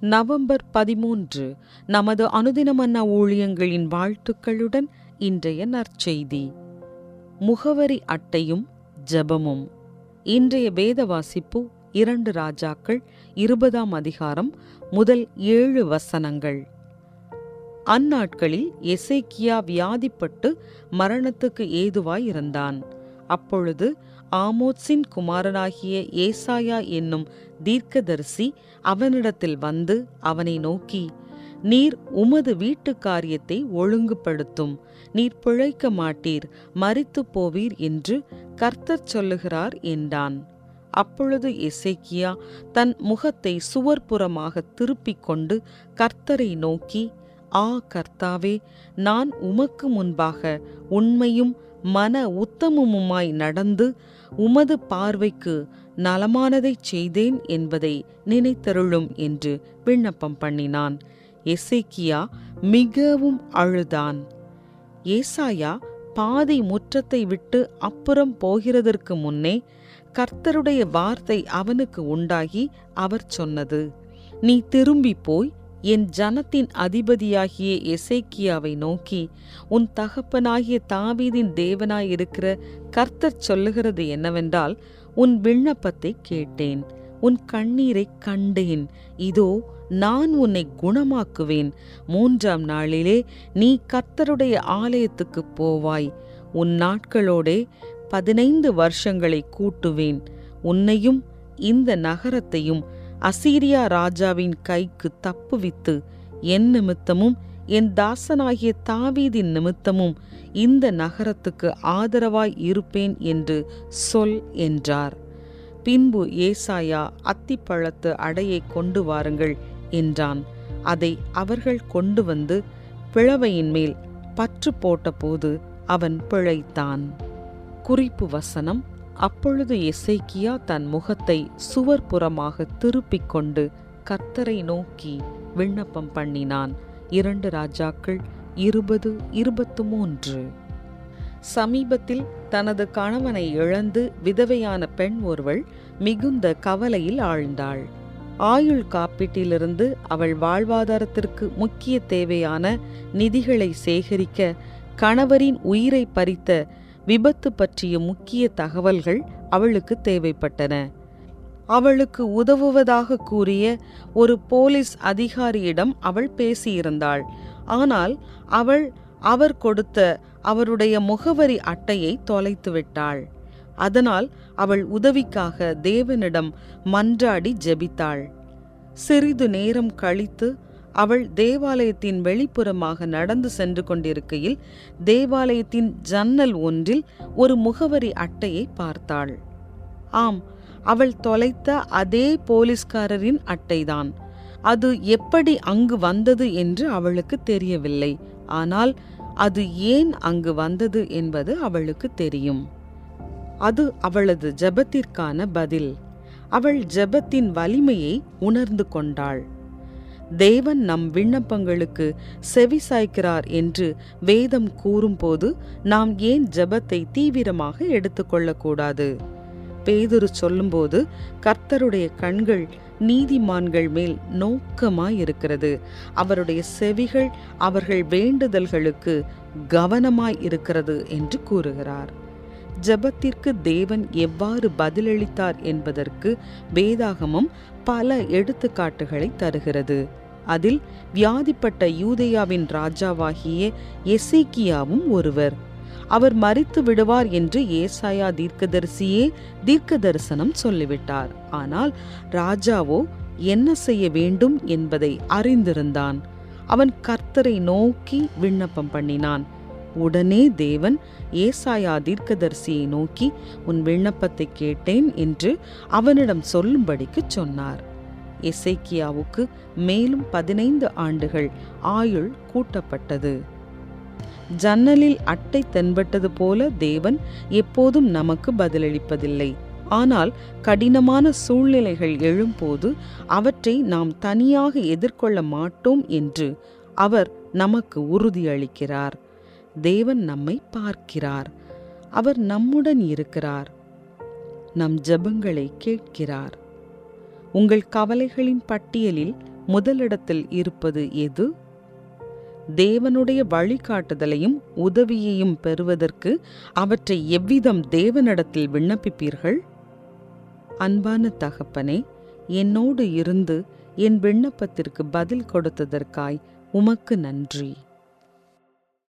November 13 நமது அனுதினமன்னா ஊழியங்களின் வாழ்த்துக்களுடன் இன்றைய நற்செய்தி. முகவரி அட்டையும் ஜெபமும். இன்றைய வேத வாசிப்பு 2 ராஜாக்கள் 20ஆம் அதிகாரம் முதல் 7 வசனங்கள். அந்நாட்களில் எசேக்கியா வியாதிப்பட்டு மரணத்துக்கு ஏதுவாயிருந்தான். அப்பொழுது ஆமோத்சின் குமாரனாகிய ஏசாயா என்னும் தீர்க்கதரிசி அவனிடத்தில் வந்து அவனை நோக்கி, நீர் உமது வீட்டு காரியத்தை ஒழுங்குபடுத்தும், நீர் பிழைக்க மாட்டீர், மரித்து போவீர் என்று கர்த்தர் சொல்லுகிறார் என்றான். அப்பொழுது எசேக்கியா தன் முகத்தை சுவர்புறமாக திருப்பிக் கொண்டு கர்த்தரை நோக்கி, ஆ கர்த்தாவே, நான் உமக்கு முன்பாக உண்மையும் மன உத்தமமுமாய் நடந்து உமது பார்வைக்கு நலமானதைச் செய்தேன் என்பதை நினைத்தருளும் என்று விண்ணப்பம் பண்ணினான். எசேக்கியா மிகவும் அழுதான். ஏசாயா பாதி முற்றத்தை விட்டு அப்புறம் போகிறதற்கு முன்னே கர்த்தருடைய வார்த்தை அவனுக்கு உண்டாகி அவர் சொன்னது, நீ திரும்பி போய் என் ஜனத்தின் அதிபதியாகிய எசேக்கியாவை நோக்கி, உன் தகப்பனாகிய தாவீதின் தேவனாயிருக்கிற கர்த்தர் சொல்லுகிறது என்னவென்றால், உன் விண்ணப்பத்தை கேட்டேன், உன் கண்ணீரை கண்டேன், இதோ நான் உன்னை குணமாக்குவேன். 3ஆம் நாளிலே நீ கர்த்தருடைய ஆலயத்துக்கு போவாய். உன் நாட்களோடே 15 வருஷங்களை கூட்டுவேன். உன்னையும் இந்த நகரத்தையும் அசீரியா ராஜாவின் கைக்கு தப்புவித்து என் நிமித்தமும் என் தாசனாகிய தாவீதின் நிமித்தமும் இந்த நகரத்துக்கு ஆதரவாய் இருப்பேன் என்று சொல் என்றார். பின்பு ஏசாயா அத்திப்பழத்து அடையை கொண்டு வாருங்கள் என்றான். அதை அவர்கள் கொண்டு வந்து பிளவையின் மேல் பற்று போட்டபோது அவன் பிழைத்தான். குறிப்பு வசனம். அப்பொழுது எசேக்கியா தன் முகத்தை சுவர்புறமாக திருப்பிக் கொண்டு கர்த்தரை நோக்கி விண்ணப்பம் பண்ணினான். 2 ராஜாக்கள் 20:23. சமீபத்தில் தனது கணவனை இழந்து விதவையான பெண் ஒருவள் மிகுந்த கவலையில் ஆழ்ந்தாள். ஆயுள் காப்பீட்டிலிருந்து அவள் வாழ்வாதாரத்திற்கு முக்கிய தேவையான நிதிகளை சேகரிக்க கணவரின் உயிரை பறித்த விபத்து பற்றிய முக்கிய தகவல்கள் அவளுக்கு தேவைப்பட்டன. அவளுக்கு உதவுவதாக கூறிய ஒரு போலீஸ் அதிகாரியிடம் அவள் பேசியிருந்தாள். ஆனால் அவர் கொடுத்த அவருடைய முகவரி அட்டையை தொலைத்துவிட்டாள். அதனால் அவள் உதவிக்காக தேவனிடம் மன்றாடி ஜெபித்தாள். சிறிது நேரம் கழித்து அவள் தேவாலயத்தின் வெளிப்புறமாக நடந்து சென்று கொண்டிருக்கையில் தேவாலயத்தின் ஜன்னல் ஒன்றில் ஒரு முகவரி அட்டையை பார்த்தாள். ஆம், அவள் தொலைத்த அதே போலீஸ்காரரின் அட்டைதான். அது எப்படி அங்கு வந்தது என்று அவளுக்கு தெரியவில்லை. ஆனால் அது ஏன் அங்கு வந்தது என்பது அவளுக்கு தெரியும். அது அவளது ஜெபத்திற்கான பதில். அவள் ஜெபத்தின் வலிமையை உணர்ந்து கொண்டாள். தேவன் நம் விண்ணப்பங்களுக்கு செவி சாய்க்கிறார் என்று வேதம் கூறும்போது நாம் ஏன் ஜெபத்தை தீவிரமாக எடுத்துக்கொள்ளக்கூடாது? பேதுரு சொல்லும்போது கர்த்தருடைய கண்கள் நீதிமான்கள் மேல் நோக்கமாயிருக்கிறது, அவருடைய செவிகள் அவர்கள் வேண்டுதல்களுக்கு கவனமாய் இருக்கிறது என்று கூறுகிறார். ஜெபத்திற்கு தேவன் எவ்வாறு பதிலளித்தார் என்பதற்கு வேதாகமம் பல எடுத்துக்காட்டுகளை தருகிறது. அதில் வியாதிப்பட்ட யூதேயாவின் ராஜாவாகிய எசேக்கியாவும் ஒருவர். அவர் மரித்து விடுவார் என்று ஏசாயா தீர்க்கதரிசியே தீர்க்க தரிசனம் சொல்லிவிட்டார். ஆனால் ராஜாவோ என்ன செய்ய வேண்டும் என்பதை அறிந்திருந்தான். அவன் கர்த்தரை நோக்கி விண்ணப்பம் பண்ணினான். உடனே தேவன் ஏசாயா தீர்க்கதரிசியை நோக்கி, உன் விண்ணப்பத்தை கேட்டேன் என்று அவனிடம் சொல்லும்படிக்கு சொன்னார். எசேக்கியாவுக்கு மேலும் 15 ஆண்டுகள் ஆயுள் கூட்டப்பட்டது. ஜன்னலில் அட்டை தென்பட்டது போல தேவன் எப்போதும் நமக்கு பதிலளிப்பதில்லை. ஆனால் கடினமான சூழ்நிலைகள் எழும்போது அவற்றை நாம் தனியாக எதிர்கொள்ள மாட்டோம் என்று அவர் நமக்கு உறுதியளிக்கிறார். தேவன் நம்மை பார்க்கிறார். அவர் நம்முடன் இருக்கிறார். நம் ஜெபங்களை கேட்கிறார். உங்கள் கவலைகளின் பட்டியலில் முதலிடத்தில் இருப்பது எது? தேவனுடைய வழிகாட்டுதலையும் உதவியையும் பெறுவதற்கு அவற்றை எவ்விதம் தேவனிடத்தில் விண்ணப்பிப்பீர்கள்? அன்பான தகப்பனே, என்னோடு இருந்து என் விண்ணப்பத்திற்கு பதில் கொடுத்ததற்காய் உமக்கு நன்றி.